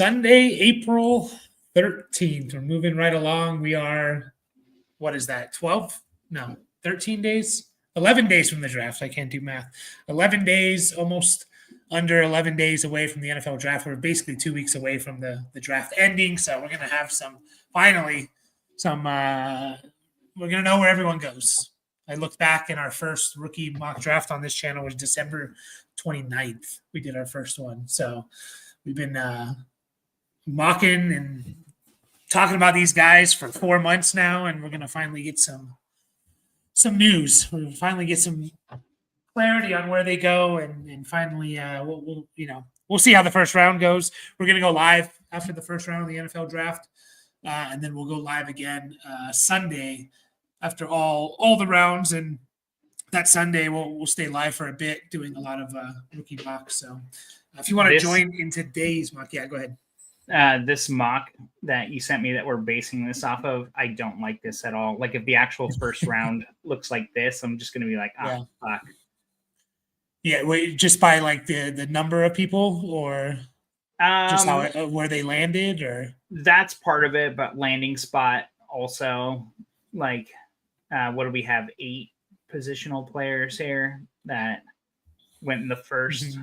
Sunday, April 13th. We're moving right along. We are, what is that, 12? No, 13 days? 11 days from the draft. I can't do math. 11 days, almost under 11 days away from the NFL draft. We're basically 2 weeks away from the draft ending. So we're going to have we're going to know where everyone goes. I looked back, and our first rookie mock draft on this channel was December 29th. We did our first one. So we've been mocking and talking about these guys for 4 months now, and we're going to finally get some news. We'll finally get some clarity on where they go, and finally we'll see how the first round goes. We're going to go live after the first round of the NFL draft, and then we'll go live again Sunday after all the rounds, and that Sunday we'll stay live for a bit doing a lot of rookie mocks. So if you want to join in today's mock, yeah, go ahead. This mock that you sent me that we're basing this off of, I don't like this at all. Like, if the actual first round looks like this, I'm just going to be like, fuck. Yeah, wait, just by like the number of people, or just where they landed, or that's part of it, but landing spot also. Like, what do we have? 8 positional players here that went in the first,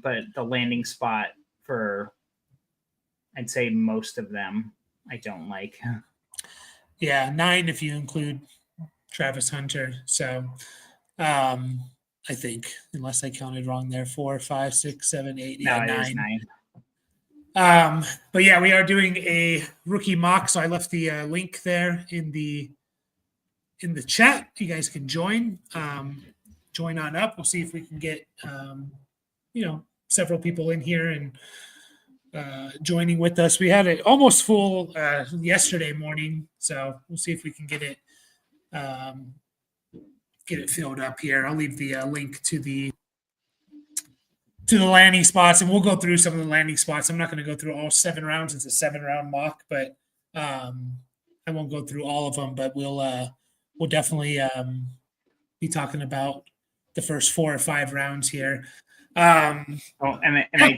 but the landing spot for, I'd say, most of them I don't like. Yeah, 9 if you include Travis Hunter. So I think, unless I counted wrong there, 4, 5, 6, 7, 8, no, 9. It is 9. But yeah, we are doing a rookie mock, so I left the link there in the chat. You guys can join on up. We'll see if we can get several people in here and joining with us. We had it almost full yesterday morning, so we'll see if we can get it filled up here. I'll leave the link to the landing spots, and we'll go through some of the landing spots. I'm not going to go through all 7 rounds. It's a 7-round mock, but I won't go through all of them. But we'll definitely be talking about the first 4 or 5 rounds here. And I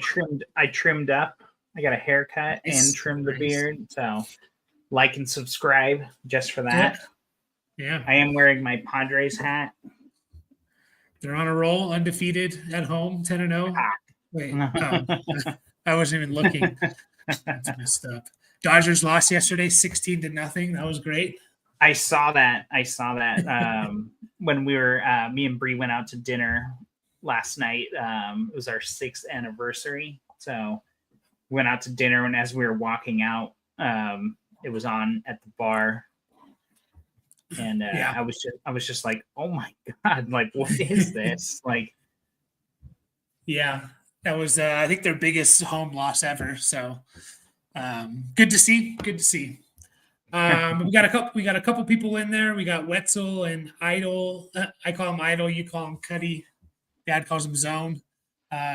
trimmed up. I got a haircut and trimmed the beard. So like and subscribe just for that. Yeah. I am wearing my Padres hat. They're on a roll, undefeated at home, 10-0. Wait, I wasn't even looking. That's messed up. Dodgers lost yesterday, 16-0. That was great. I saw that. When we were, me and Bree went out to dinner last night. It was our 6th anniversary. So we went out to dinner, and as we were walking out, it was on at the bar. And I was just like, oh my God, like, what is this? Like, yeah, that was, I think, their biggest home loss ever. So good to see. We got a couple people in there. We got Wetzel and Idol. I call him Idol. You call him Cuddy. Dad calls him Zone.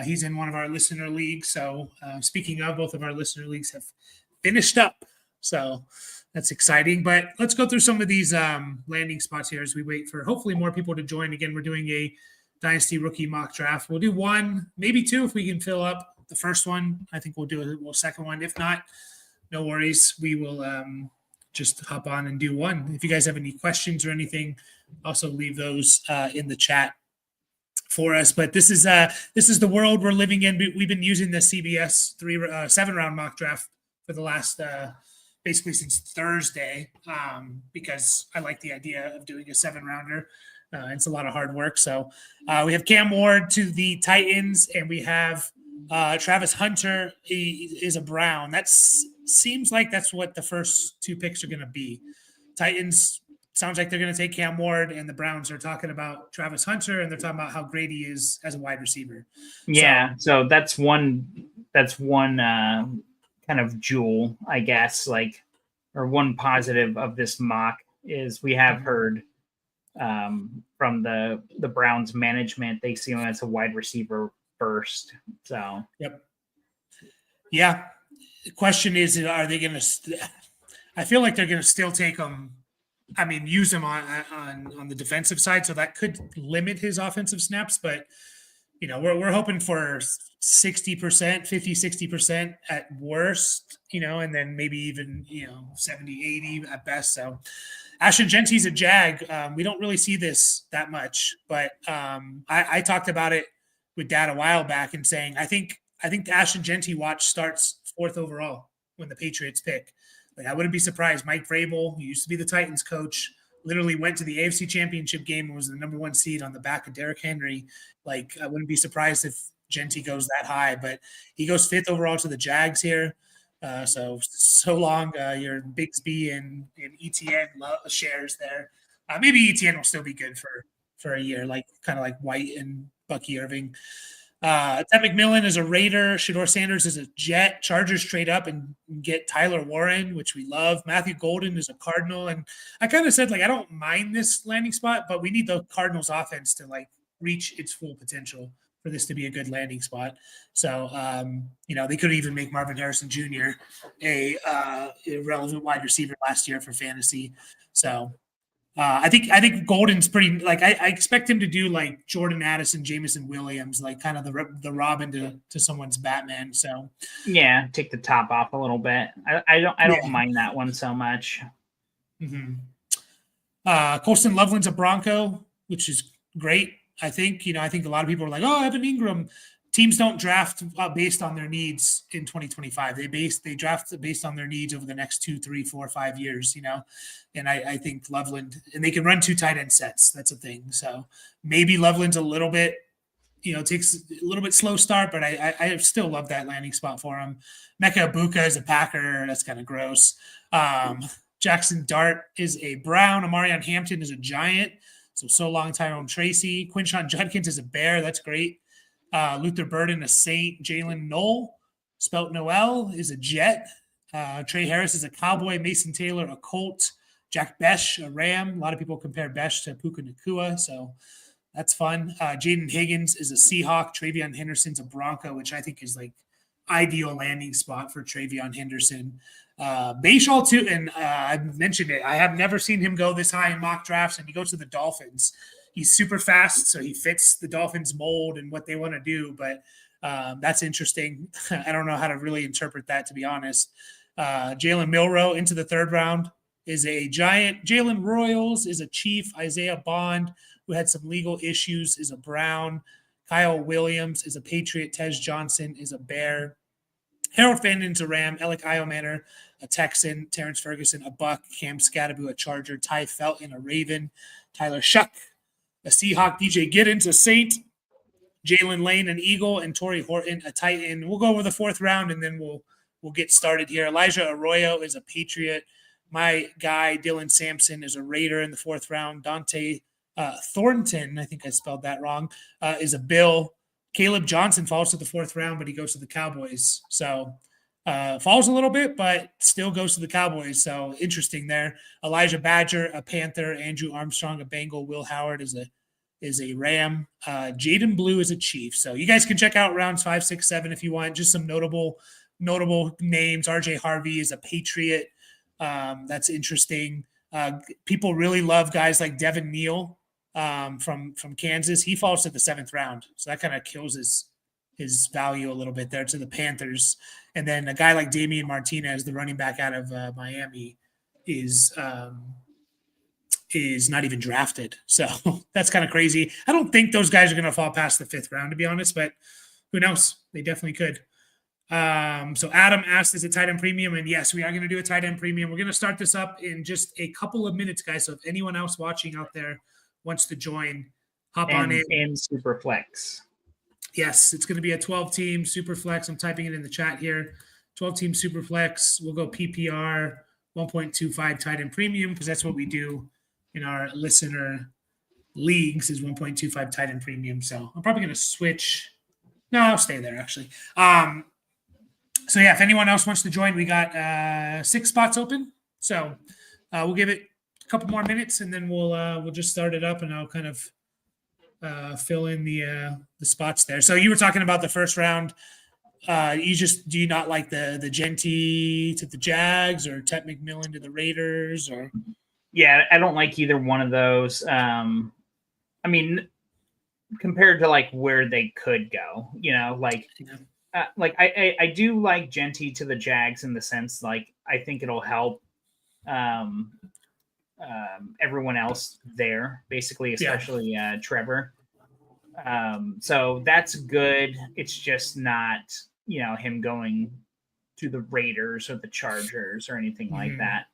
He's in one of our listener leagues. So speaking of, both of our listener leagues have finished up. So that's exciting. But let's go through some of these landing spots here as we wait for hopefully more people to join. Again, we're doing a Dynasty rookie mock draft. We'll do 1, maybe 2 if we can fill up the first one. I think we'll do a second one. If not, no worries. We will just hop on and do 1. If you guys have any questions or anything, also leave those in the chat for us. But this is the world we're living in. We've been using the CBS 7-round mock draft for the last basically since Thursday, because I like the idea of doing a 7-rounder. It's a lot of hard work. So we have Cam Ward to the Titans, and we have Travis Hunter. He is a Brown. That seems like that's what the first 2 picks are going to be. Titans sounds like they're going to take Cam Ward, and the Browns are talking about Travis Hunter, and they're talking about how great he is as a wide receiver. Yeah, so that's one kind of jewel, I guess, like, or one positive of this mock is we have heard from the Browns management, they see him as a wide receiver first. So yep. Yeah. The question is, are they going to I feel like they're going to still take him. I mean, use him on the defensive side, so that could limit his offensive snaps. But we're hoping for 60%, 50-60% at worst, and then maybe even 70-80 at best. So Ashton Genty's a jag. We don't really see this that much, but I talked about it with Dad a while back and saying I think the Ashton Genty watch starts 4th overall when the Patriots pick. Like, I wouldn't be surprised. Mike Vrabel, who used to be the Titans coach, literally went to the AFC Championship game and was the number 1 seed on the back of Derrick Henry. Like, I wouldn't be surprised if Genty goes that high, but he goes 5th overall to the Jags here. So long, your Bigsby and ETN shares there. Maybe ETN will still be good for a year, like kind of like White and Bucky Irving. Ted McMillan is a Raider. Shador Sanders is a Jet. Chargers trade up and get Tyler Warren, which we love. Matthew Golden is a Cardinal. And I kind of said, like, I don't mind this landing spot, but we need the Cardinals offense to, like, reach its full potential for this to be a good landing spot. So, they could even make Marvin Harrison Jr. a relevant wide receiver last year for fantasy. So I think Golden's pretty, like, I expect him to do like Jordan Addison, Jameson Williams, like kind of the Robin to someone's Batman. So yeah, take the top off a little bit. I don't mind that one so much. Mm-hmm. Colston Loveland's a Bronco, which is great. I think a lot of people are like, oh, Evan Ingram. Teams don't draft based on their needs in 2025. They draft based on their needs over the next 2, 3, 4, 5 years, And I think Loveland, and they can run 2 tight end sets. That's a thing. So maybe Loveland's a little bit, takes a little bit slow start, but I still love that landing spot for him. Mecca Ibuka is a Packer. That's kind of gross. Jackson Dart is a Brown. Amarion Hampton is a Giant. So long Tyrone Tracy. Quinshon Judkins is a Bear. That's great. Luther Burden, a Saint. Jalen Knoll, spelt Noel, is a Jet. Trey Harris is a Cowboy. Mason Taylor, a Colt. Jack Besh, a Ram. A lot of people compare Besh to Puka Nacua, so that's fun. Jaden Higgins is a Seahawk. Travion Henderson's a Bronco, which I think is like ideal landing spot for Travion Henderson. Bayshall too, and I mentioned it. I have never seen him go this high in mock drafts, and he goes to the Dolphins. He's super fast, so he fits the Dolphins mold and what they want to do, but that's interesting. I don't know how to really interpret that, to be honest. Jalen Milroe into the 3rd round is a Giant. Jalen Royals is a Chief. Isaiah Bond, who had some legal issues, is a Brown. Kyle Williams is a Patriot. Tej Johnson is a Bear. Harold Fannon's a Ram. Alec Iomanner, a Texan. Terrence Ferguson, a Buck. Cam Scadaboo, a Charger. Ty Felton, a Raven. Tyler Shuck, a Seahawk. DJ Giddens, a Saint. Jalen Lane, an Eagle. And Torrey Horton, a Titan. We'll go over the 4th round, and then we'll get started here. Elijah Arroyo is a Patriot. My guy, Dylan Sampson, is a Raider in the 4th round. Dante Thornton, I think I spelled that wrong, is a Bill. Caleb Johnson falls to the 4th round, but he goes to the Cowboys. So falls a little bit, but still goes to the Cowboys. So interesting there. Elijah Badger, a Panther. Andrew Armstrong, a Bengal. Will Howard is a Ram. Jaden Blue is a Chief. So you guys can check out rounds 5, 6, 7 if you want. Just some notable names. RJ Harvey is a Patriot. That's interesting. People really love guys like Devin Neal from Kansas. He falls to the 7th round, so that kind of kills his value a little bit there to the Panthers. And then a guy like Damian Martinez, the running back out of Miami, is not even drafted. So that's kind of crazy. I don't think those guys are going to fall past the 5th round, to be honest, but who knows? They definitely could. So Adam asked, is it tight end premium? And yes, we are going to do a tight end premium. We're going to start this up in just a couple of minutes, guys. So if anyone else watching out there wants to join, hop on in. And Superflex. Yes, it's going to be a 12-team Superflex. I'm typing it in the chat here. 12-team Superflex. We'll go PPR 1.25 tight end premium because that's what we do in our listener leagues is 1.25 tight end premium. So I'm probably going to switch. No, I'll stay there actually. So yeah, if anyone else wants to join, we got 6 spots open. So we'll give it a couple more minutes and then we'll just start it up and I'll kind of fill in the spots there. So you were talking about the first round. Do you not like the Genty to the Jags or Ted McMillan to the Raiders or? Yeah, I don't like either one of those. I mean, compared to like where they could go, I do like Genty to the Jags in the sense like I think it'll help um, everyone else there, basically, especially Trevor. So that's good. It's just not, him going to the Raiders or the Chargers or anything like that.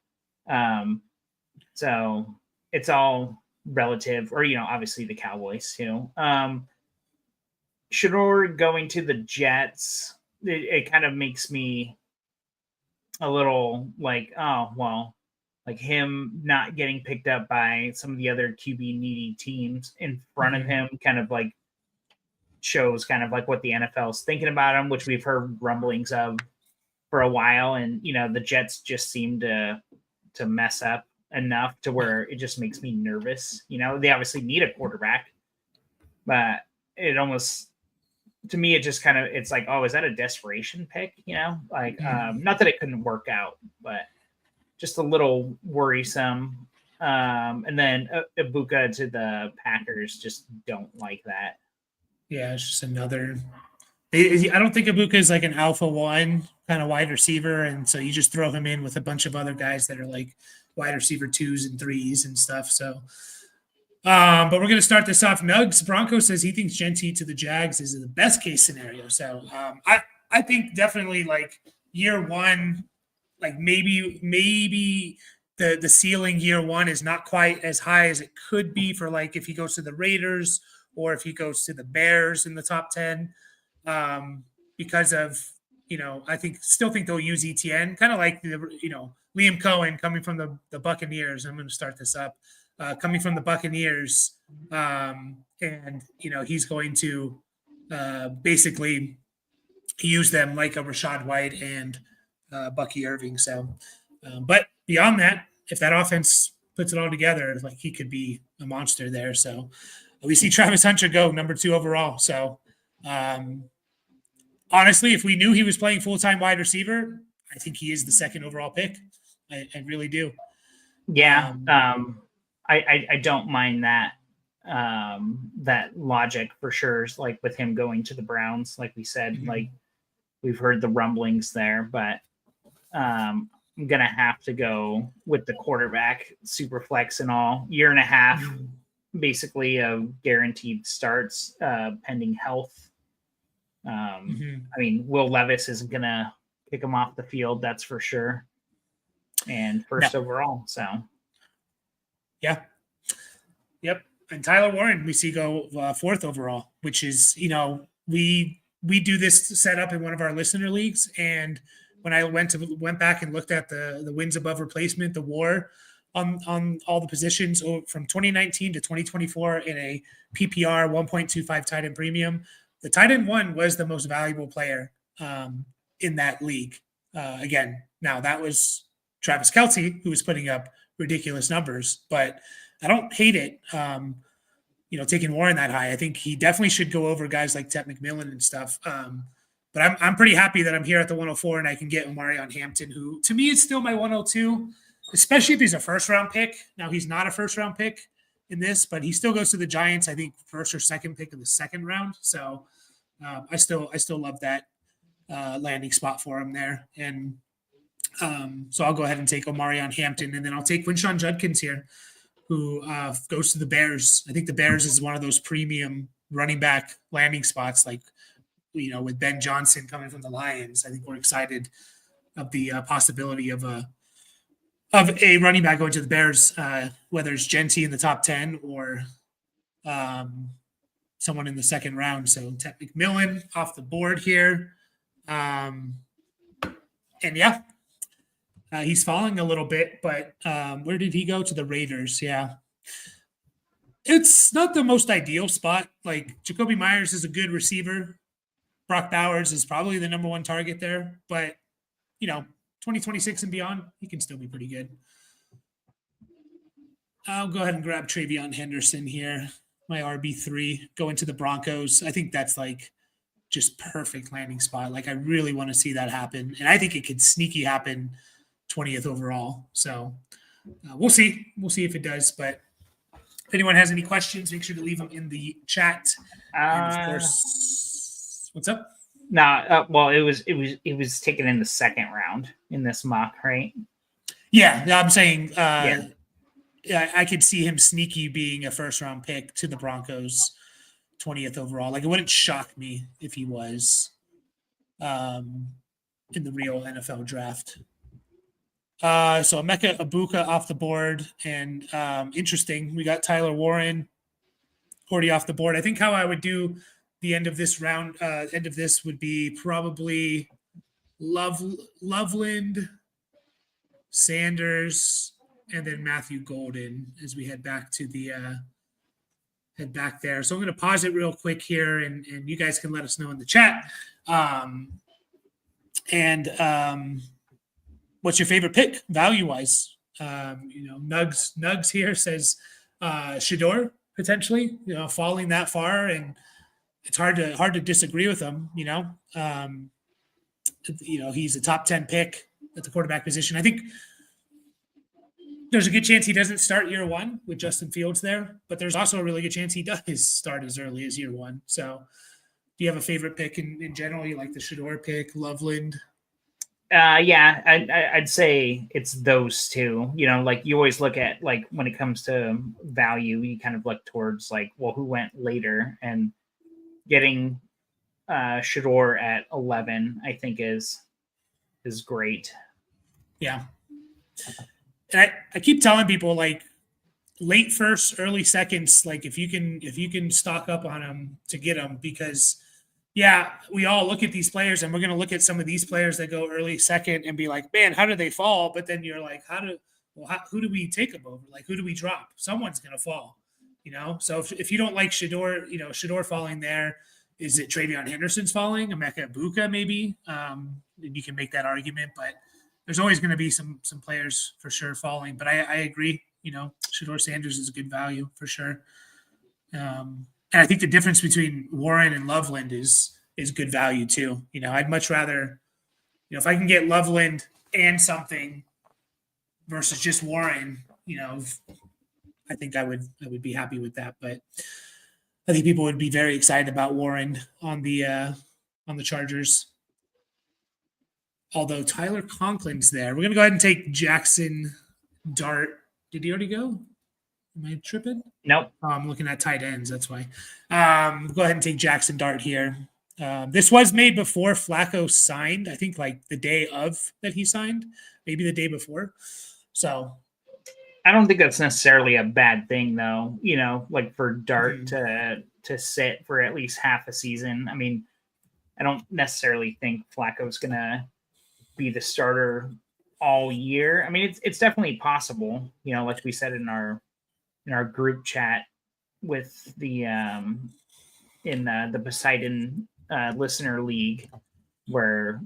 So it's all relative, or obviously the Cowboys too. Shador going to the Jets, it kind of makes me a little like, oh well, like him not getting picked up by some of the other QB needy teams in front of him kind of like shows kind of like what the NFL is thinking about him, which we've heard rumblings of for a while. And, the Jets just seem to mess up enough to where it just makes me nervous. They obviously need a quarterback, but it almost, to me, it just kind of, it's like, oh, is that a desperation pick? Not that it couldn't work out, but just a little worrisome. And then Ibuka to the Packers, just don't like that. Yeah, it's just another. I don't think Ibuka is like an alpha one kind of wide receiver, and so you just throw him in with a bunch of other guys that are like wide receiver 2s and 3s and stuff. So, but we're going to start this off. Nugs Bronco says he thinks Genty to the Jags is the best case scenario. So, I think definitely like year one, like maybe the ceiling year one is not quite as high as it could be for like if he goes to the Raiders or if he goes to the Bears in the top 10, because of, still think they'll use ETN, kind of like Liam Cohen coming from the Buccaneers. I'm going to start this up, coming from the Buccaneers, and he's going to basically use them like a Rashad White and Bucky Irving. So, but beyond that, if that offense puts it all together, like he could be a monster there. So we see Travis Hunter go number 2 overall. So honestly, if we knew he was playing full-time wide receiver, I think he is the 2nd overall pick. I really do. Yeah. I don't mind that logic for sure. Like with him going to the Browns, like we said, like we've heard the rumblings there, but I'm going to have to go with the quarterback, super flex and all. Year and a half, basically, of guaranteed starts, pending health. I mean, Will Levis isn't going to kick him off the field, that's for sure. And first overall, so. Yeah. Yep. And Tyler Warren, we see go 4th overall, which is, we do this setup in one of our listener leagues. And when I went back and looked at the wins above replacement, the WAR on all the positions from 2019 to 2024 in a PPR 1.25 tight end premium, the tight end 1 was the most valuable player in that league. Again, now that was Travis Kelce, who was putting up ridiculous numbers, but I don't hate it. Taking Warren that high, I think he definitely should go over guys like Ted McMillan and stuff. But I'm pretty happy that I'm here at the 104 and I can get Omarion Hampton, who to me is still my 102, especially if he's a 1st-round pick. Now he's not a 1st-round pick in this, but he still goes to the Giants, I think 1st or 2nd pick in the 2nd round. So I still love that landing spot for him there. And so I'll go ahead and take Omarion Hampton, and then I'll take Quinshon Judkins here, who goes to the Bears. I think the Bears is one of those premium running back landing spots, like, with Ben Johnson coming from the Lions. I think we're excited of the possibility of a running back going to the Bears, whether it's Genty in the top 10 or someone in the 2nd round. So Ted McMillan off the board here. And yeah, he's falling a little bit, but where did he go? To the Raiders? Yeah. It's not the most ideal spot. Like, Jacoby Myers is a good receiver. Brock Bowers is probably the number 1 target there, but 2026 and beyond, he can still be pretty good. I'll go ahead and grab Travion Henderson here, my RB3, go into the Broncos. I think that's like just perfect landing spot. Like, I really want to see that happen, and I think it could sneaky happen 20th overall. So we'll see. We'll see if it does, but If anyone has any questions, make sure to leave them in the chat. And of Uh, course, what's up? well, it was taken in the second round in this mock, right? Yeah, I'm saying Yeah. I could see him sneaky being a first round pick to the Broncos, 20th overall. Like, it wouldn't shock me if he was in the real NFL draft. So Emeka Ibuka off the board, and interesting, we got Tyler Warren already off the board. I think how I would do the end of this round, end of this would be probably Loveland, Sanders, and then Matthew Golden as we head back to the head back there. So I'm going to pause it real quick here, and you guys can let us know in the chat. What's your favorite pick value wise? Nugs here says Shador potentially, falling that far, and it's hard to disagree with him. He's a top 10 pick at the quarterback position. I think there's a good chance he doesn't start year one with Justin Fields there, but there's also a really good chance he does start as early as year one. So do you have a favorite pick in general? You like the Shador pick, Loveland? Yeah, I'd say it's those two. Like you always look at, like, when it comes to value, you kind of look towards, like, well, who went later, and getting Shador at 11, I think is great. Yeah. And I keep telling people, like, late first, early seconds, like if you can stock up on them to get them, because yeah, we all look at these players, and we're going to look at some of these players that go early second and be like, man, how did they fall? But then you're like, who do we take them over? Like, who do we drop? Someone's going to fall, So if you don't like Shador, Shador falling there, is it Travion Henderson's falling? Emeka Ibuka maybe? You can make that argument, but there's always going to be some players for sure falling. But I agree, Shador Sanders is a good value for sure. And I think the difference between Warren and Loveland is good value too. I'd much rather, if I can get Loveland and something versus just Warren, I think I would be happy with that. But I think people would be very excited about Warren on the Chargers. Although Tyler Conklin's there, we're gonna go ahead and take Jackson Dart. Did he already go? Am I tripping? Nope. I'm looking at tight ends. That's why. Go ahead and take Jackson Dart here. This was made before Flacco signed. I think like the day of that he signed, maybe the day before. So I don't think that's necessarily a bad thing, though. Like for Dart to sit for at least half a season. I mean, I don't necessarily think Flacco's gonna be the starter all year. I mean, it's definitely possible. Like we said in our group chat with the in the Poseidon listener league, where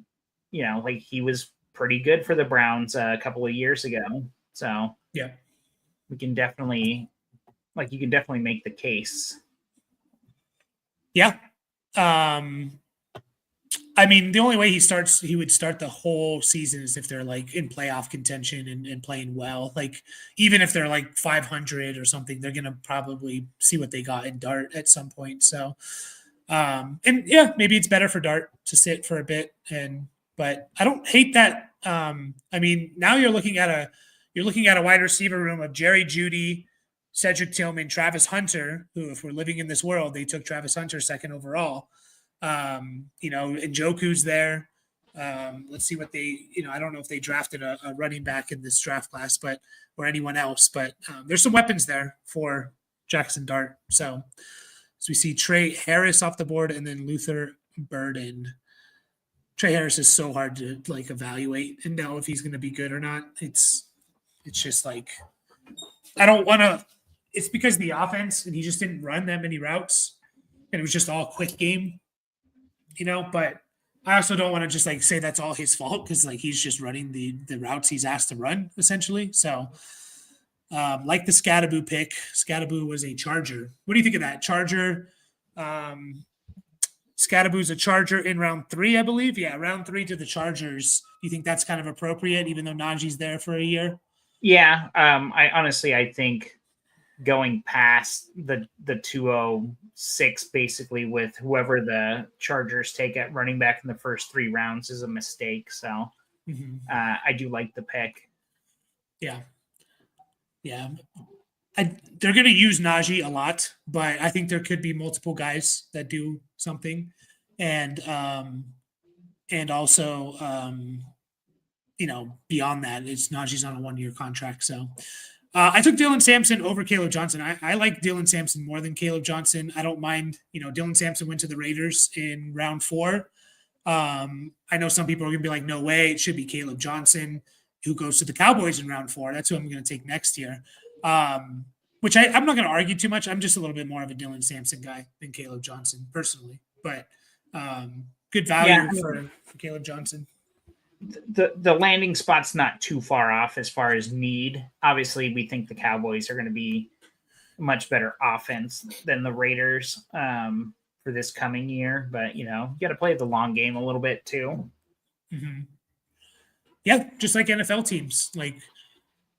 like he was pretty good for the Browns a couple of years ago. So yeah, we can definitely, you can definitely make the case. Yeah. I mean, the only way he would start the whole season is if they're like in playoff contention and playing well. Like, even if they're like 500 or something, they're going to probably see what they got in Dart at some point. So, and yeah, maybe it's better for Dart to sit for a bit. But I don't hate that. I mean, now you're looking at a wide receiver room of Jerry Jeudy, Cedric Tillman, Travis Hunter, who, if we're living in this world, they took Travis Hunter second overall. And Njoku's there. Let's see what they, I don't know if they drafted a running back in this draft class, or anyone else, but there's some weapons there for Jackson Dart. So we see Trey Harris off the board, and then Luther Burden. Trey Harris is so hard to evaluate and know if he's going to be good or not. It's just like, I don't want to, it's because the offense, and he just didn't run that many routes, and it was just all quick game. But I also don't want to just say that's all his fault, because he's just running the routes he's asked to run, essentially. So like the Scadaboo pick, Scadaboo was a Charger. What do you think of that? Charger, Scadaboo's a Charger in round 3, I believe. Yeah, round 3 to the Chargers. Do you think that's kind of appropriate, even though Najee's there for a year? Yeah, I honestly think going past the 206 basically with whoever the Chargers take at running back in the first 3 rounds is a mistake. So I do like the pick. Yeah. They're going to use Najee a lot, but I think there could be multiple guys that do something, and also beyond that, it's Najee's on a 1-year contract. So I took Dylan Sampson over Caleb Johnson. I like Dylan Sampson more than Caleb Johnson. I don't mind. Dylan Sampson went to the Raiders in round 4. I know some people are going to be like, no way, it should be Caleb Johnson who goes to the Cowboys in round 4. That's who I'm going to take next year. Which I'm not going to argue too much. I'm just a little bit more of a Dylan Sampson guy than Caleb Johnson personally, but good value for Caleb Johnson. The landing spot's not too far off as far as need. Obviously, we think the Cowboys are going to be a much better offense than the Raiders for this coming year, but you got to play the long game a little bit too. Yeah, just like NFL teams, like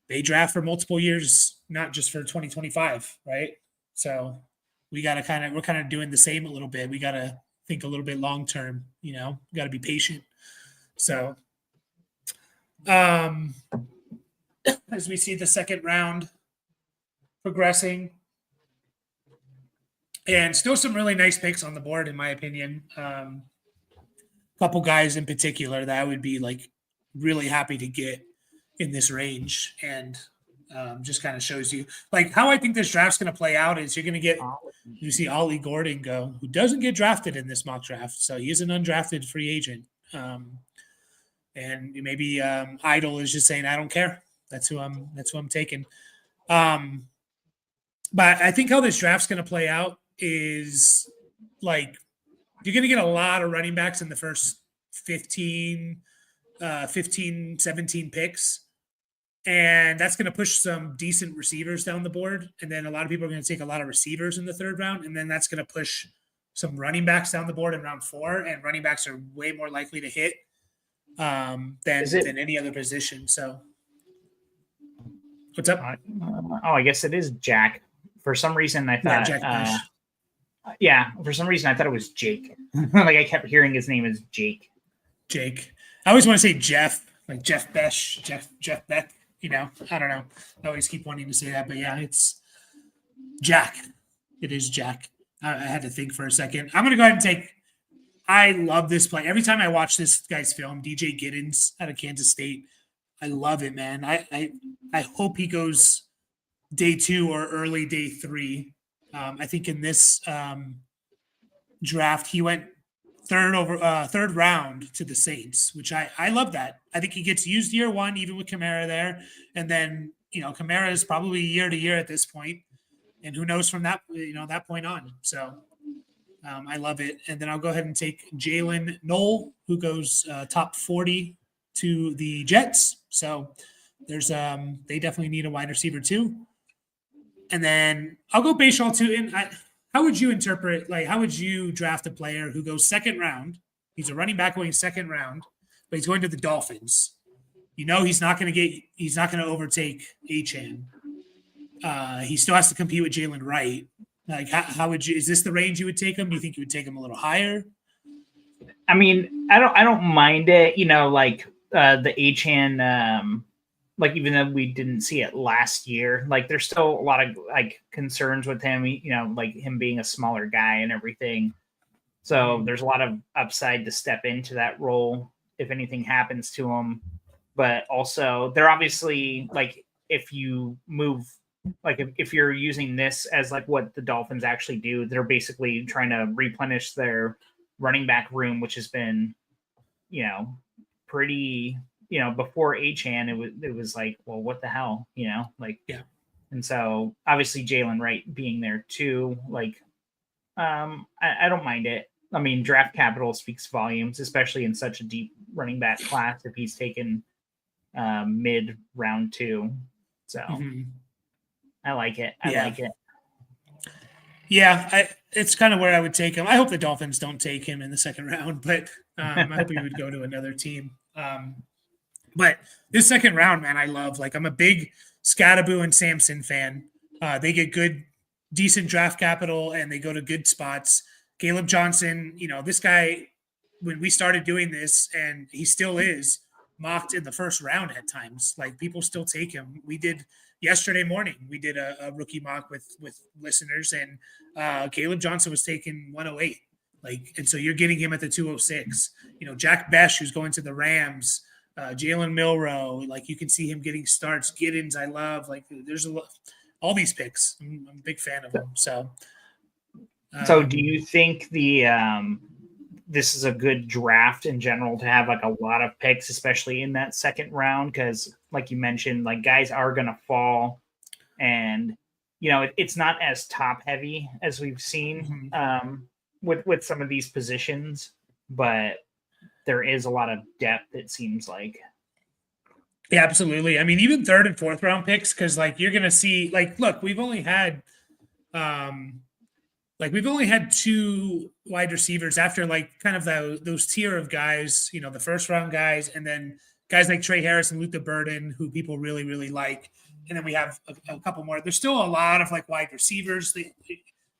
they draft for multiple years, not just for 2025, right? So we're kind of doing the same a little bit. We got to think a little bit long term. Got to be patient. So as we see the second round progressing, and still some really nice picks on the board, in my opinion. Couple guys in particular that I would be like really happy to get in this range, and just kind of shows you like how I think this draft's going to play out. Is you're going to you see Ollie Gordon go, who doesn't get drafted in this mock draft, so he is an undrafted free agent. And maybe Idle is just saying, I don't care. That's who I'm taking. But I think how this draft's going to play out is like you're going to get a lot of running backs in the first 15, 17 picks. And that's going to push some decent receivers down the board. And then a lot of people are going to take a lot of receivers in the 3rd round. And then that's going to push some running backs down the board in round 4. And running backs are way more likely to hit than any other position. So what's up? I guess it is Jack. For some reason, I thought. For some reason, I thought it was Jake. Like I kept hearing his name is Jake. Jake. I always want to say Jeff, like Jeff Besh, Jeff Beck. I don't know. I always keep wanting to say that, but yeah, it's Jack. It is Jack. I had to think for a second. I'm going to go ahead and take. I love this play. Every time I watch this guy's film, DJ Giddens out of Kansas State, I love it, man. I hope he goes day 2 or early day 3. I think in this draft, he went third round to the Saints, which I love that. I think he gets used year 1, even with Kamara there. And then, Kamara is probably year to year at this point. And who knows from that, that point on. So I love it. And then I'll go ahead and take Jalen Knoll, who goes top 40 to the Jets. So there's they definitely need a wide receiver too. And then I'll go Bayshall too. And how would you interpret, how would you draft a player who goes 2nd round? He's a running back going 2nd round, but he's going to the Dolphins. He's not going to overtake Achane. He still has to compete with Jalen Wright. Like, how would you? Is this the range you would take him? Do you think you would take him a little higher? I mean, I don't mind it. The Achane. Even though we didn't see it last year, there's still a lot of concerns with him. Him being a smaller guy and everything. So there's a lot of upside to step into that role if anything happens to him. But also, they're obviously if you move. If you're using this as what the Dolphins actually do, they're basically trying to replenish their running back room, which has been, pretty, before Achane, it was well, what the hell, yeah. And so obviously Jalen Wright being there too, I don't mind it. I mean, draft capital speaks volumes, especially in such a deep running back class if he's taken mid round 2. So. I like it. I like it. Yeah, it's kind of where I would take him. I hope the Dolphins don't take him in the 2nd round, but I hope he would go to another team. But this 2nd round, man, I love. I'm a big Scatteraboo and Sampson fan. They get good, decent draft capital, and they go to good spots. Caleb Johnson, this guy, when we started doing this, and he still is mocked in the first round at times. Like people still take him. We did yesterday morning. We did a rookie mock with listeners, and Caleb Johnson was taken 108. And so you're getting him at the 206. Jack Besh, who's going to the Rams, Jalen Milrow. Like you can see him getting starts. Giddens, I love. Like there's all these picks. I'm a big fan of them. So do you think this is a good draft in general to have like a lot of picks, especially in that second round? Because like you mentioned, like guys are going to fall, and it's not as top heavy as we've seen with some of these positions, but there is a lot of depth, it seems like. Yeah, absolutely. I mean, even third and fourth round picks, because like you're gonna see, look, we've only had two wide receivers after kind of those tier of guys, the first round guys, and then guys like Trey Harris and Luther Burden, who people really, really like. And then we have a couple more. There's still a lot of wide receivers.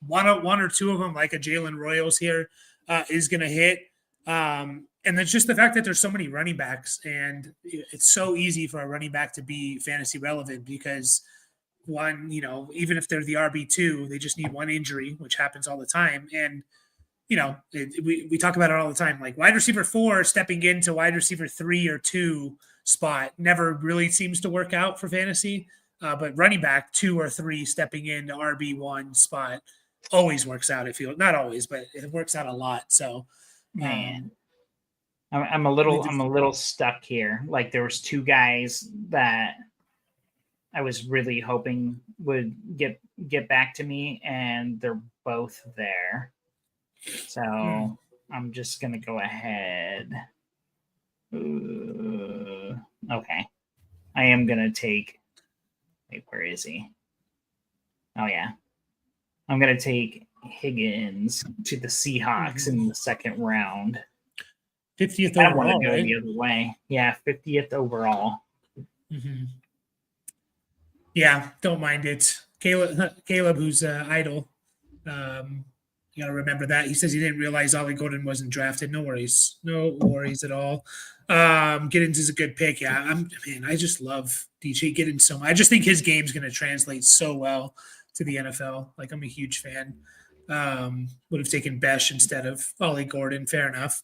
One or two of them, like a Jalen Royals here, is going to hit. And it's just the fact that there's so many running backs, and it's so easy for a running back to be fantasy relevant because one, even if they're the RB2, they just need one injury, which happens all the time. And, we talk about it all the time. Like wide receiver 4 stepping into wide receiver 3 or 2 spot never really seems to work out for fantasy. But running back 2 or 3 stepping into RB1 spot always works out. It feels not always, but it works out a lot. So, man, I'm a little stuck here. Like there was 2 guys that I was really hoping would get back to me, and they're both there. So I'm just gonna go ahead. Okay, I am gonna take. Wait, where is he? Oh yeah, I'm gonna take Higgins to the Seahawks in the second round. 50th I overall. want to go right? the other way. Yeah, 50th overall. Mm-hmm. Yeah, don't mind it. Caleb, who's idle. You got to remember that. He says he didn't realize Ollie Gordon wasn't drafted. No worries. No worries at all. Giddens is a good pick. Yeah, I just love DJ Giddens so much. I just think his game's going to translate so well to the NFL. Like, I'm a huge fan. Would have taken Besh instead of Ollie Gordon. Fair enough.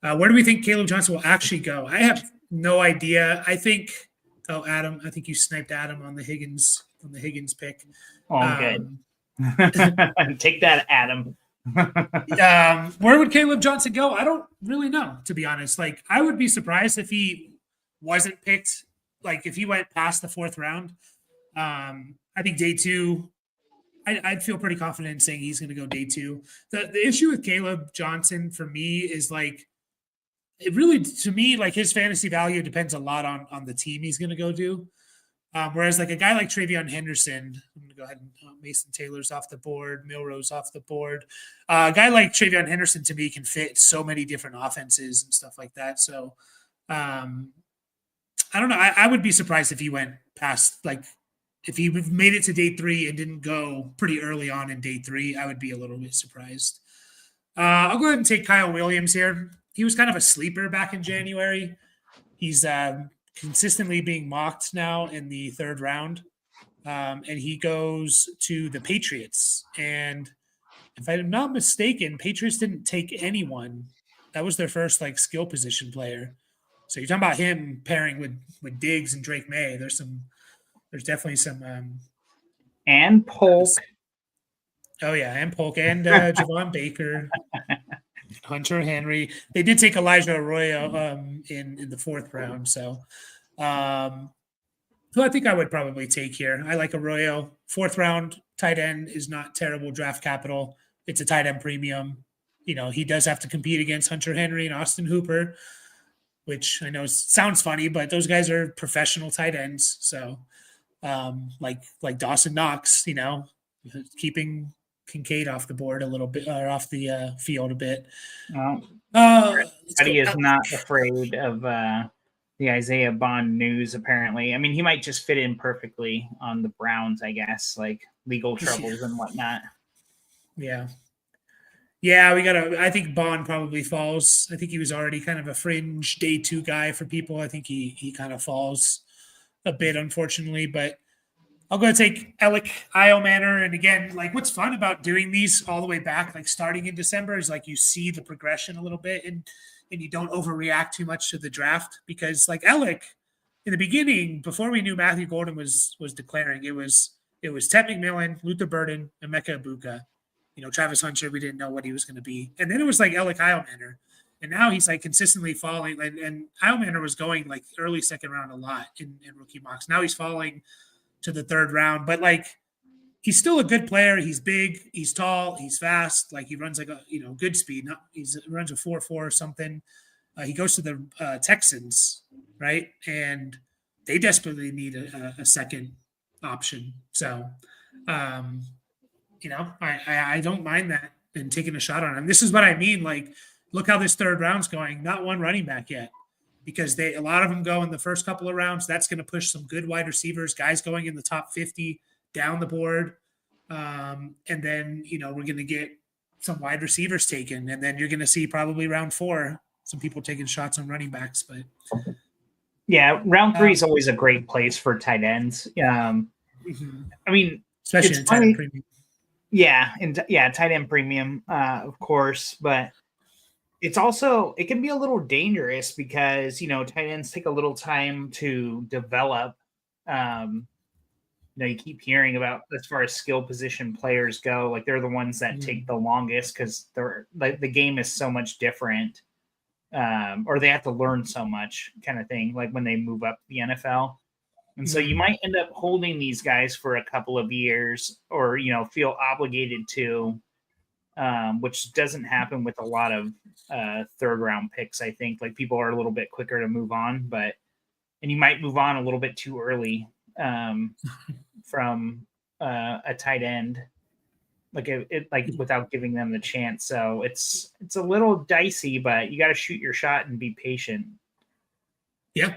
Where do we think Caleb Johnson will actually go? I have no idea. I think Adam, I think you sniped Adam on the Higgins pick. Oh, good. Take that, Adam. Where would Caleb Johnson go? I don't really know, to be honest. Like, I would be surprised if he wasn't picked. Like, if he went past the 4th round. I think day 2, I'd feel pretty confident in saying he's going to go day 2. The issue with Caleb Johnson for me is it really, to me, his fantasy value depends a lot on the team he's going to go do. Whereas a guy like Travion Henderson, I'm going to go ahead and Mason Taylor's off the board, Milrose off the board. A guy like Travion Henderson to me can fit so many different offenses and stuff like that. So I don't know. I would be surprised if he went past, if he made it to day 3 and didn't go pretty early on in day 3, I would be a little bit surprised. I'll go ahead and take Kyle Williams here. He was kind of a sleeper back in January. He's consistently being mocked now in the 3rd round. And he goes to the Patriots. And if I'm not mistaken, Patriots didn't take anyone. That was their first skill position player. So you're talking about him pairing with Diggs and Drake May. There's definitely some and Polk. Oh yeah, and Polk and Javon Baker. Hunter Henry. They did take Elijah Arroyo in the 4th round. So who I think I would probably take here. I like Arroyo. 4th round tight end is not terrible draft capital. It's a tight end premium. He does have to compete against Hunter Henry and Austin Hooper, which I know sounds funny, but those guys are professional tight ends. So like Dawson Knox, keeping Kincaid off the board a little bit, or off the field a bit. Well, Freddie is not afraid of the Isaiah Bond news, apparently. I mean, he might just fit in perfectly on the Browns, I guess, like legal troubles and whatnot. Yeah. Yeah, I think Bond probably falls. I think he was already kind of a fringe day two guy for people. I think he kind of falls a bit, unfortunately, but I'll go take Alec Manor. And again, like what's fun about doing these all the way back, like starting in December, is like you see the progression a little bit and you don't overreact too much to the draft because like Alec in the beginning, before we knew Matthew Golden was declaring, it was Ted McMillan, Luther Burden, and Emeka Ibuka. Travis Hunter, we didn't know what he was going to be. And then it was like Alec Manor. And now he's like consistently falling. And Manor was going like early second round a lot in rookie mocks. Now he's falling to the third round, but like he's still a good player. He's big, he's tall, he's fast. Like he runs like a good speed. He runs a 4.4 or something. He goes to the Texans, right? And they desperately need a second option. So, I don't mind that and taking a shot on him. This is what I mean. Like, look how this third round's going. Not one running back yet. Because a lot of them go in the first couple of rounds. That's going to push some good wide receivers, guys going in the top 50 down the board. And then, we're going to get some wide receivers taken. And then you're going to see probably round 4, some people taking shots on running backs. But yeah, round 3 is always a great place for tight ends. I mean, especially in tight end premium. Yeah. Tight end premium, of course. But it can be a little dangerous because, tight ends take a little time to develop. You keep hearing about as far as skill position players go, like they're the ones that take the longest because they're like the game is so much different. Or they have to learn so much kind of thing, like when they move up the NFL. And so you might end up holding these guys for a couple of years or, feel obligated to, which doesn't happen with a lot of third round picks. I think like people are a little bit quicker to move on, and you might move on a little bit too early from a tight end, like without giving them the chance. So it's a little dicey, but you got to shoot your shot and be patient. Yeah,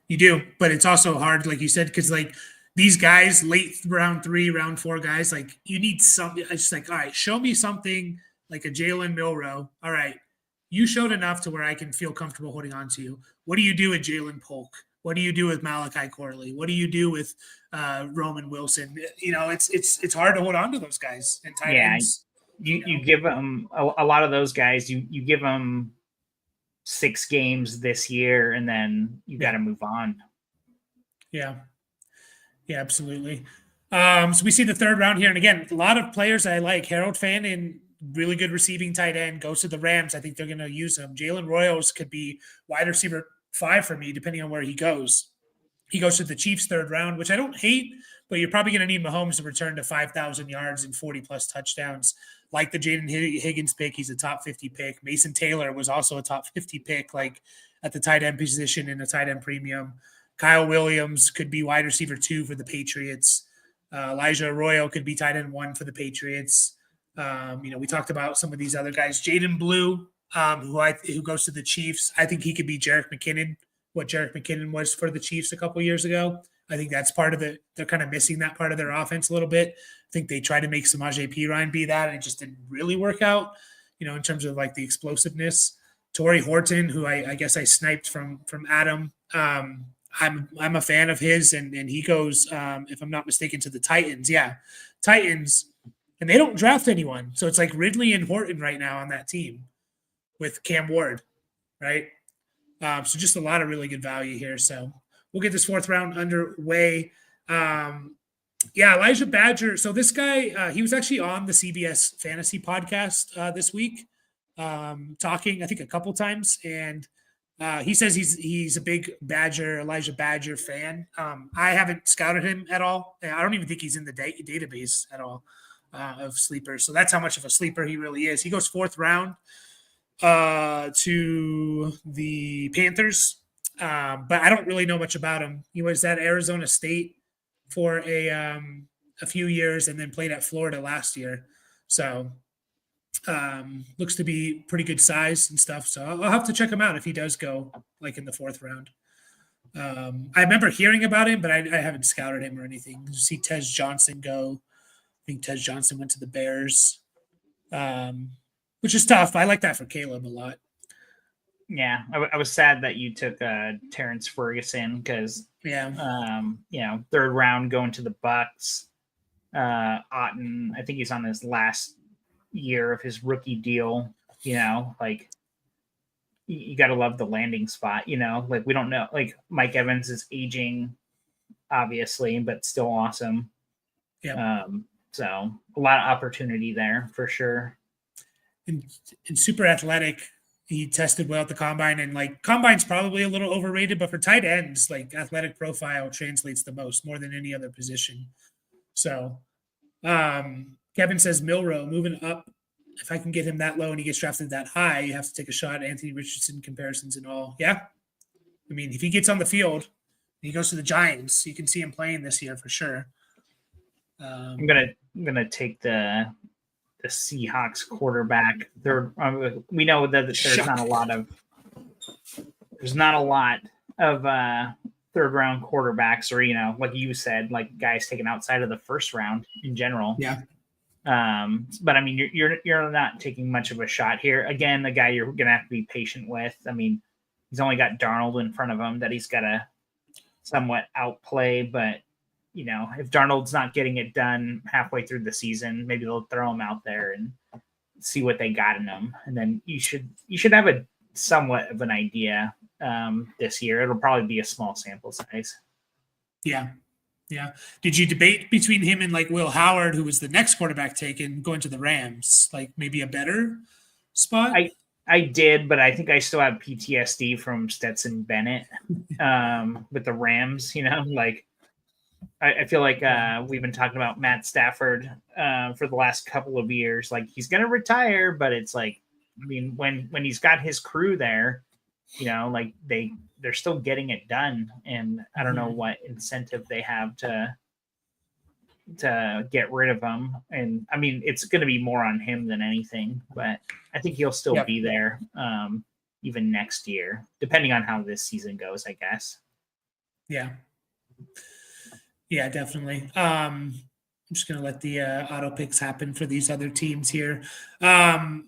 you do. But it's also hard, like you said, because like these guys, late round 3, round 4 guys, like you need something. It's just like, all right, show me something like a Jalen Milroe. All right, you showed enough to where I can feel comfortable holding on to you. What do you do with Jalen Polk? What do you do with Malachi Corley? What do you do with Roman Wilson? It's hard to hold on to those guys and tight ends. You give them a lot of those guys. You give them 6 games this year, and then you got to move on. Yeah, absolutely. So we see the third round here, and again, a lot of players I like. Harold Fannin, really good receiving tight end, goes to the Rams. I think they're going to use him. Jalen Royals could be wide receiver 5 for me, depending on where he goes. He goes to the Chiefs third round, which I don't hate, but you're probably going to need Mahomes to return to 5,000 yards and 40-plus touchdowns. Like the Jaden Higgins pick, he's a top 50 pick. Mason Taylor was also a top 50 pick, like at the tight end position in a tight end premium. Kyle Williams could be wide receiver 2 for the Patriots. Elijah Arroyo could be tight end 1 for the Patriots. We talked about some of these other guys. Jaden Blue, who goes to the Chiefs. I think he could be Jerick McKinnon, what Jerick McKinnon was for the Chiefs a couple years ago. I think that's part of they're kind of missing that part of their offense a little bit. I think they tried to make Samaje Perine be that, and it just didn't really work out, in terms of like the explosiveness. Torrey Horton, who I guess I sniped from Adam. I'm a fan of his, and he goes, if I'm not mistaken, to the Titans. Yeah, Titans, and they don't draft anyone. So it's like Ridley and Horton right now on that team with Cam Ward, right? So just a lot of really good value here. So we'll get this fourth round underway. Elijah Badger. So this guy, he was actually on the CBS Fantasy podcast this week, talking, I think, a couple times. And he says he's a big Elijah Badger fan. I haven't scouted him at all. I don't even think he's in the database at all of sleepers. So that's how much of a sleeper he really is. He goes fourth round to the Panthers. But I don't really know much about him. He was at Arizona State for a few years and then played at Florida last year. So looks to be pretty good size and stuff. So I'll have to check him out if he does go like in the fourth round. I remember hearing about him, but I haven't scouted him or anything. See Tez Johnson go. I think Tez Johnson went to the Bears, which is tough. I like that for Caleb a lot. Yeah, I was sad that you took Terrence Ferguson because Yeah, third round going to the Bucks. Otten, I think he's on his last year of his rookie deal. Like you got to love the landing spot. Like we don't know. Like Mike Evans is aging, obviously, but still awesome. yeah. So a lot of opportunity there for sure. And super athletic. He tested well at the combine, and like combine's probably a little overrated, but for tight ends, like athletic profile translates the most, more than any other position. So Kevin says Milrow moving up. If I can get him that low and he gets drafted that high, you have to take a shot at Anthony Richardson comparisons and all. Yeah. I mean, if he gets on the field, he goes to the Giants, you can see him playing this year for sure. I'm gonna take the Seahawks quarterback. We know that there's not a lot of third round quarterbacks, or like you said, like guys taken outside of the first round in general. Yeah. But I mean, you're not taking much of a shot here. Again, the guy you're gonna have to be patient with. I mean, he's only got Darnold in front of him that he's got to somewhat outplay, but if Darnold's not getting it done halfway through the season, maybe they'll throw him out there and see what they got in him. And then you should have a somewhat of an idea this year. It'll probably be a small sample size. Yeah. Yeah. Did you debate between him and like Will Howard, who was the next quarterback taken, going to the Rams, like maybe a better spot? I did, but I think I still have PTSD from Stetson Bennett with the Rams, like I feel like we've been talking about Matt Stafford for the last couple of years. Like he's going to retire, but it's like, I mean, when he's got his crew there, like they're still getting it done. And I don't know what incentive they have to get rid of him. And I mean, it's going to be more on him than anything, but I think he'll still be there even next year, depending on how this season goes, I guess. Yeah. Yeah, definitely. I'm just going to let the auto picks happen for these other teams here. But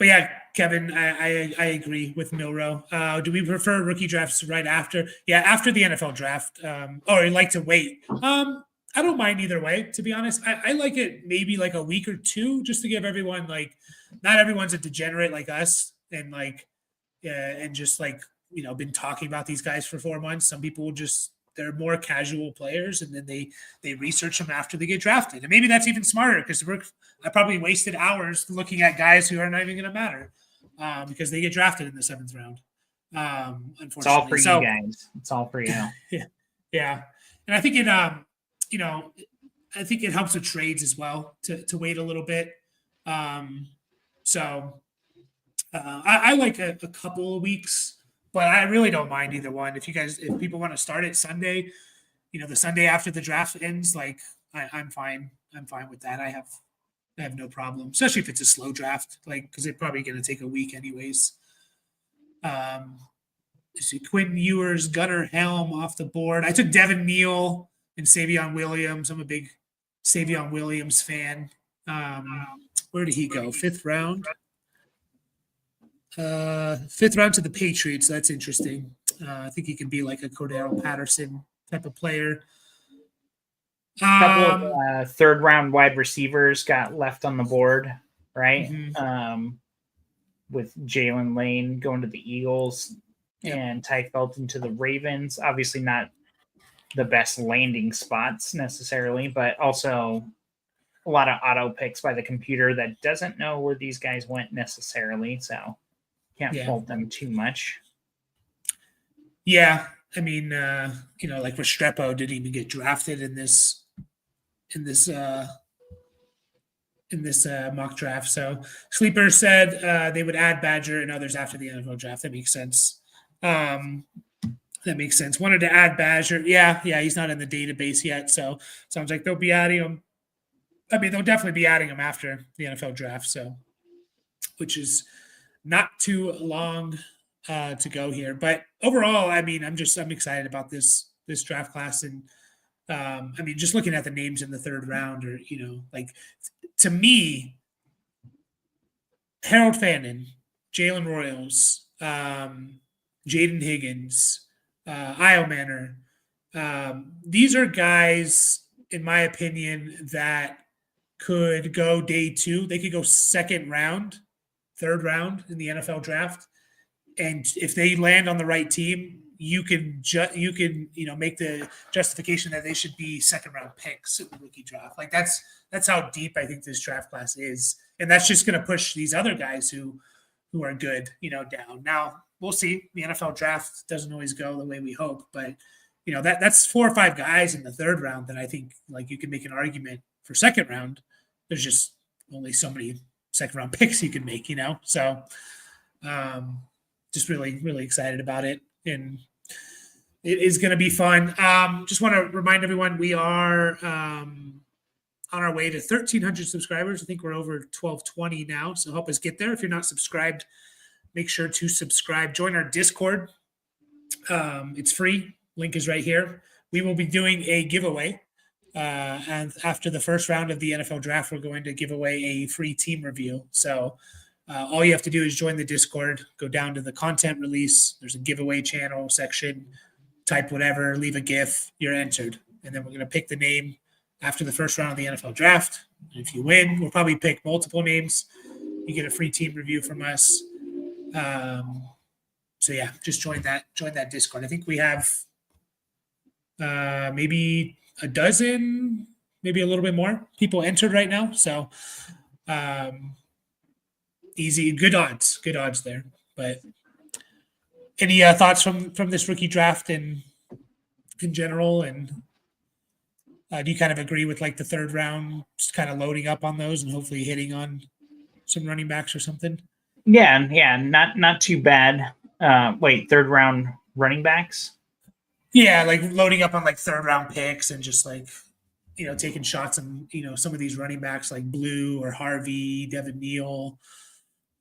yeah, Kevin, I agree with Milrow. Do we prefer rookie drafts right after? Yeah, after the NFL draft, or you like to wait? I don't mind either way, to be honest. I like it maybe like a week or two just to give everyone, like, not everyone's a degenerate like us and like, and just like, been talking about these guys for 4 months. Some people just, they're more casual players, and then they research them after they get drafted. And maybe that's even smarter because I probably wasted hours looking at guys who are not even going to matter because they get drafted in the 7th round. Unfortunately, it's all for you guys. It's all for you. Yeah. And I think it, I think it helps with trades as well to wait a little bit. So I like a couple of weeks. But I really don't mind either one. If people want to start it Sunday, the Sunday after the draft ends, like I'm fine. I'm fine with that. I have no problem, especially if it's a slow draft, like because they're probably going to take a week anyways. See Quinn Ewers, Gunnar Helm off the board. I took Devin Neal and Savion Williams. I'm a big Savion Williams fan. Where did he go? 5th round. 5th round to the Patriots. That's interesting. I think he can be like a Cordero Patterson type of player. A couple of third round wide receivers got left on the board, right? Mm-hmm. With Jalen Lane going to the Eagles and Ty Felton to the Ravens. Obviously not the best landing spots necessarily, but also a lot of auto picks by the computer that doesn't know where these guys went necessarily. So can't fault them too much. Yeah. I mean, like Restrepo didn't even get drafted in this mock draft. So Sleeper said they would add Badger and others after the NFL draft. That makes sense. Wanted to add Badger. Yeah. He's not in the database yet. So sounds like they'll be adding him. I mean, they'll definitely be adding him after the NFL draft. So, which is not too long to go here. But overall, I mean, I'm excited about this draft class, and I mean, just looking at the names in the third round, or like to me, Harold Fannin, Jalen Royals, Jaden Higgins, Io Manor. These are guys, in my opinion, that could go day 2. They could go second round, third round in the NFL draft. And if they land on the right team, you can make the justification that they should be second round picks in the rookie draft. Like that's how deep I think this draft class is, and that's just going to push these other guys who are good, down. Now we'll see. The NFL draft doesn't always go the way we hope, but that's 4 or 5 guys in the third round that I think like you can make an argument for second round. There's just only so many second round picks you can make, So just really, really excited about it. And it is going to be fun. Just want to remind everyone, we are on our way to 1,300 subscribers. I think we're over 1,220 now. So help us get there. If you're not subscribed, make sure to subscribe. Join our Discord. It's free. Link is right here. We will be doing a giveaway. And after the first round of the NFL draft, we're going to give away a free team review. So all you have to do is join the Discord, go down to the content release. There's a giveaway channel section, type whatever, leave a GIF, you're entered. And then we're going to pick the name after the first round of the NFL draft. And if you win, we'll probably pick multiple names. You get a free team review from us. So yeah, just join that Discord. I think we have maybe a dozen, maybe a little bit more people entered right now. So easy, good odds there. But any thoughts from this rookie draft and in general? And do you kind of agree with like the third round, just kind of loading up on those and hopefully hitting on some running backs or something? Yeah, not too bad. Third round running backs? Yeah, like loading up on like third round picks and just like, taking shots on, some of these running backs like Blue or Harvey, Devin Neal,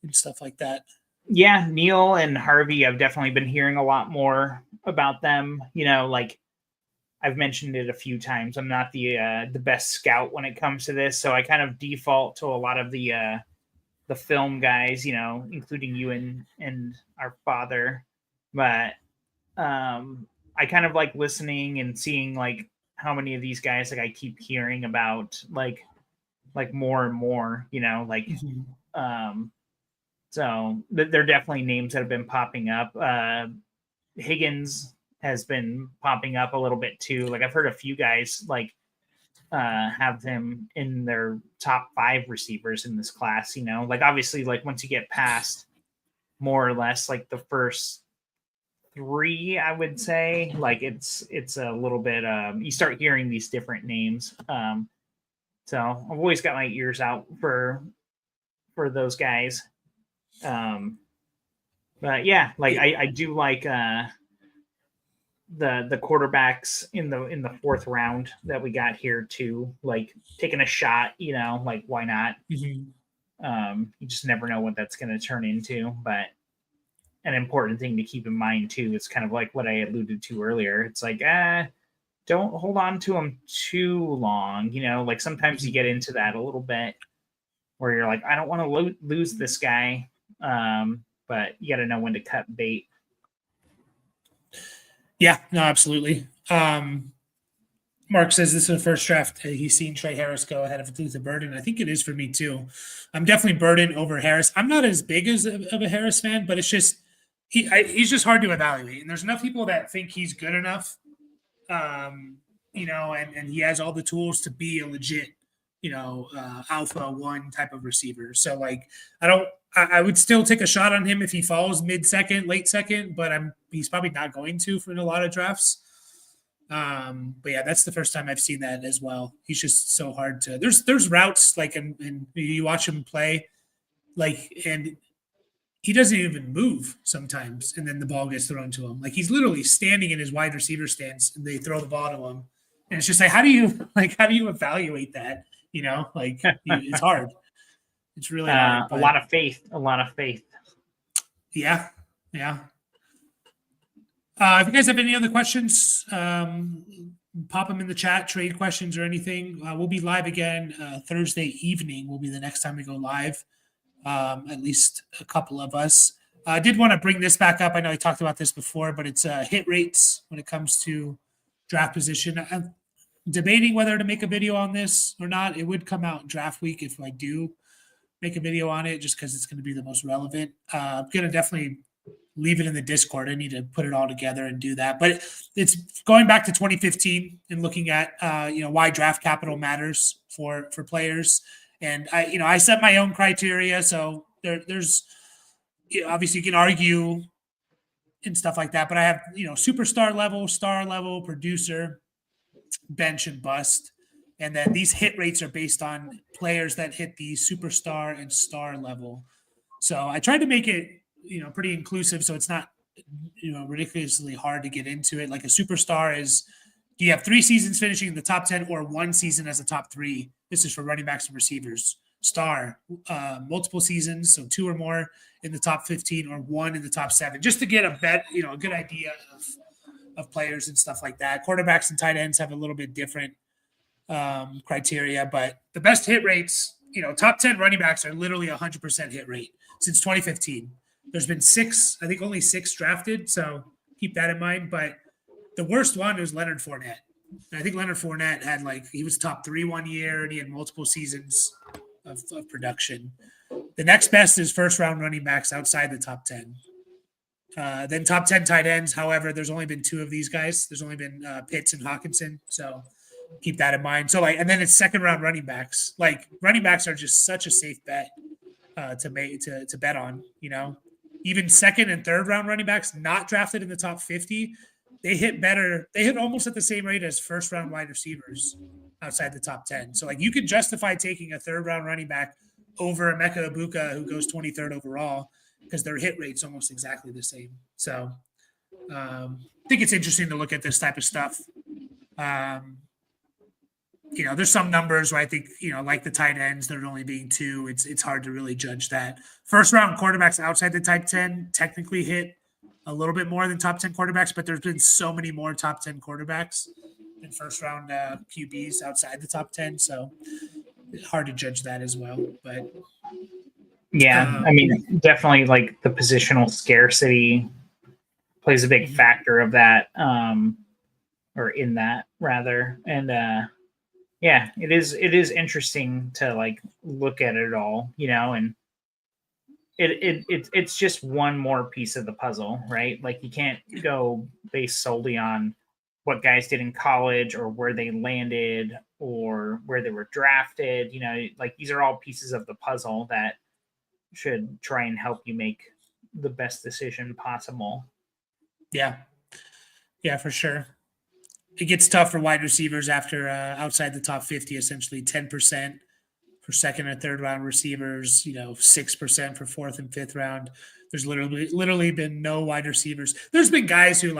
and stuff like that. Yeah, Neal and Harvey, I've definitely been hearing a lot more about them. Like I've mentioned it a few times. I'm not the best scout when it comes to this, so I kind of default to a lot of the film guys, including you and our father. But I kind of like listening and seeing like how many of these guys like I keep hearing about like more and more, so they're definitely names that have been popping up. Higgins has been popping up a little bit too. Like I've heard a few guys like have him in their top 5 receivers in this class, like obviously like once you get past more or less like the first 3, I would say like it's a little bit you start hearing these different names. So I've always got my ears out for those guys. But yeah, like I do like the quarterbacks in the 4th round that we got here too, like taking a shot, like why not? Mm-hmm. You just never know what that's going to turn into. But an important thing to keep in mind too is kind of like what I alluded to earlier. It's like, don't hold on to them too long. Like sometimes you get into that a little bit where you're like, I don't want to lose this guy. But you got to know when to cut bait. Yeah, no, absolutely. Mark says this is the first draft he's seen Trey Harris go ahead of Luther Burden. I think it is for me too. I'm definitely Burden over Harris. I'm not as big of a Harris fan, but it's just he's just hard to evaluate. And there's enough people that think he's good enough, and he has all the tools to be a legit, alpha 1 type of receiver. So like, I would still take a shot on him if he falls mid-second, late second, but he's probably not going to for in a lot of drafts. But yeah, that's the first time I've seen that as well. He's just so hard to. There's routes like, and you watch him play, like, and he doesn't even move sometimes, and then the ball gets thrown to him. Like he's literally standing in his wide receiver stance, and they throw the ball to him, and it's just like, how do you evaluate that? It's hard. It's really hard. A lot of faith. Yeah. If you guys have any other questions, pop them in the chat, trade questions or anything. We'll be live again Thursday evening. Will be the next time we go live. At least a couple of us. I did want to bring this back up. I know I talked about this before, but it's hit rates when it comes to draft position. I'm debating whether to make a video on this or not. It would come out draft week if I do make a video on it, just because it's going to be the most relevant. I'm going to definitely leave it in the Discord. I need to put it all together and do that. But it's going back to 2015 and looking at why draft capital matters for players. And I set my own criteria. So there's obviously you can argue and stuff like that. But I have superstar level, star level, producer, bench, and bust. And then these hit rates are based on players that hit the superstar and star level. So I tried to make it pretty inclusive, so it's not ridiculously hard to get into it. Like a superstar is, do you have 3 seasons finishing in the top 10 or 1 season as a top 3? This is for running backs and receivers. Star, multiple seasons, so 2 or more in the top 15 or 1 in the top 7, just to get a good idea of players and stuff like that. Quarterbacks and tight ends have a little bit different criteria, but the best hit rates, top 10 running backs are literally 100% hit rate since 2015. There's been 6, I think only 6 drafted, so keep that in mind. But the worst one was Leonard Fournette. And I think Leonard Fournette had he was top 3 one year, and he had multiple seasons of production. The next best is first round running backs outside the top 10. Then top 10 tight ends. However, there's only been 2 of these guys. There's only been Pitts and Hawkinson, so keep that in mind. So and then it's second round running backs. Running backs are just such a safe bet to bet on. Even second and third round running backs not drafted in the top 50, they hit better. They hit almost at the same rate as first round wide receivers outside the top 10. So you could justify taking a third round running back over Emeka Ibuka, who goes 23rd overall, because their hit rate's almost exactly the same. So I think it's interesting to look at this type of stuff. There's some numbers where I think, like the tight ends, there only being 2. It's hard to really judge that. First round quarterbacks outside the top 10 technically hit a little bit more than top 10 quarterbacks, but there's been so many more top 10 quarterbacks than first round QBs outside the top 10. So it's hard to judge that as well. But yeah, definitely the positional scarcity plays a big factor of that, or in that rather. And yeah, it is interesting to look at it all, and it's just one more piece of the puzzle, right? You can't go based solely on what guys did in college or where they landed or where they were drafted. These are all pieces of the puzzle that should try and help you make the best decision possible. Yeah, for sure. It gets tough for wide receivers after outside the top 50, essentially 10% for second and third round receivers, 6% for fourth and fifth round. There's literally been no wide receivers. There's been guys who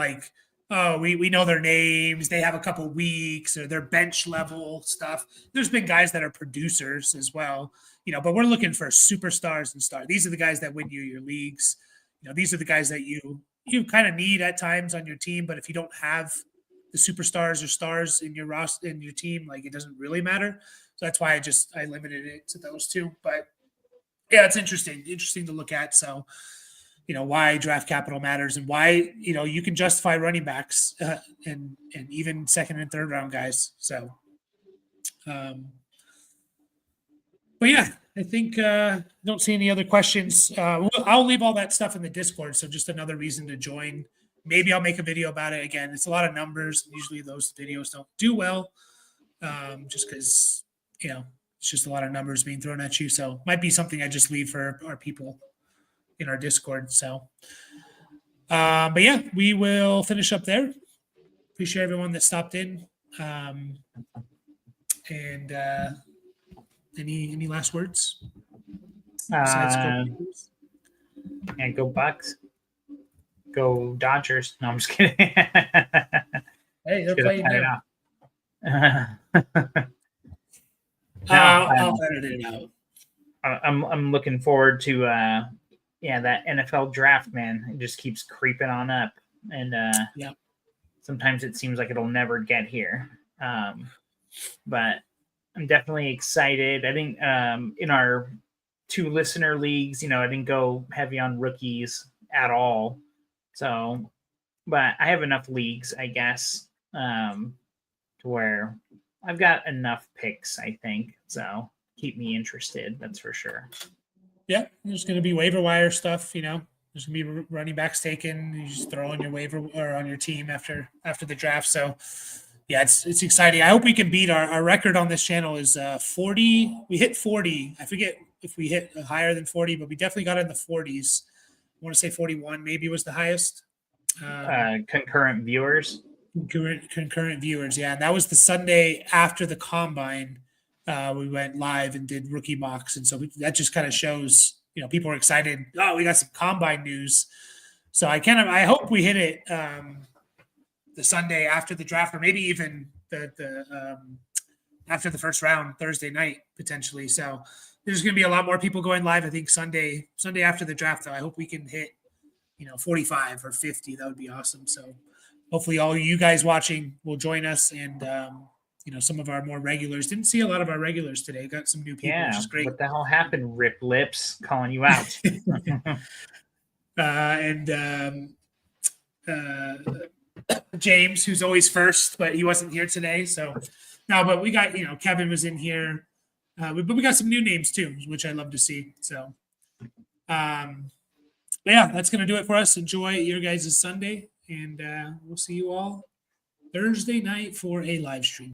we know their names. They have a couple weeks or their bench level stuff. There's been guys that are producers as well, but we're looking for superstars and stars. These are the guys that win you your leagues. These are the guys that you kind of need at times on your team. But if you don't have the superstars or stars in your roster, in your team, it doesn't really matter. So that's why I limited it to those 2. But yeah, it's interesting to look at. So, why draft capital matters and why, you can justify running backs and even second and third round guys. So, but yeah, I think don't see any other questions. I'll leave all that stuff in the Discord. So just another reason to join. Maybe I'll make a video about it again. It's a lot of numbers. Usually those videos don't do well, just because it's just a lot of numbers being thrown at you. So might be something I just leave for our people in our Discord. So, but yeah, we will finish up there. Appreciate everyone that stopped in. And any last words? And go Bucks. Go Dodgers. No, I'm just kidding. Hey, they're playing now. I'll edit it out. I'm looking forward to that NFL draft, man. It just keeps creeping on up. and Yeah. sometimes it seems like it'll never get here. But I'm definitely excited. I think in our 2 listener leagues, I didn't go heavy on rookies at all. So, but I have enough leagues, I guess, to where I've got enough picks, I think. So keep me interested. That's for sure. Yeah. There's going to be waiver wire stuff, There's going to be running backs taken. You just throw on your waiver or on your team after the draft. So, yeah, it's exciting. I hope we can beat our record on this channel is 40. We hit 40. I forget if we hit higher than 40, but we definitely got in the 40s. I want to say 41 maybe was the highest. Concurrent viewers. Concurrent viewers, yeah. And that was the Sunday after the combine. We went live and did rookie mocks, and so that just kind of shows, people are excited. Oh, we got some combine news. So I hope we hit it the Sunday after the draft, or maybe even the after the first round, Thursday night potentially. So there's going to be a lot more people going live. I think Sunday after the draft, though. I hope we can hit 45 or 50. That would be awesome. So hopefully all you guys watching will join us, and some of our more regulars. Didn't see a lot of our regulars today. Got some new people, which is great. What the hell happened? Rip Lips calling you out. James, who's always first, but he wasn't here today. So no, but we got, Kevin was in here. But we got some new names too, which I love to see. So yeah, that's going to do it for us. Enjoy your guys' Sunday, and we'll see you all Thursday night for a live stream.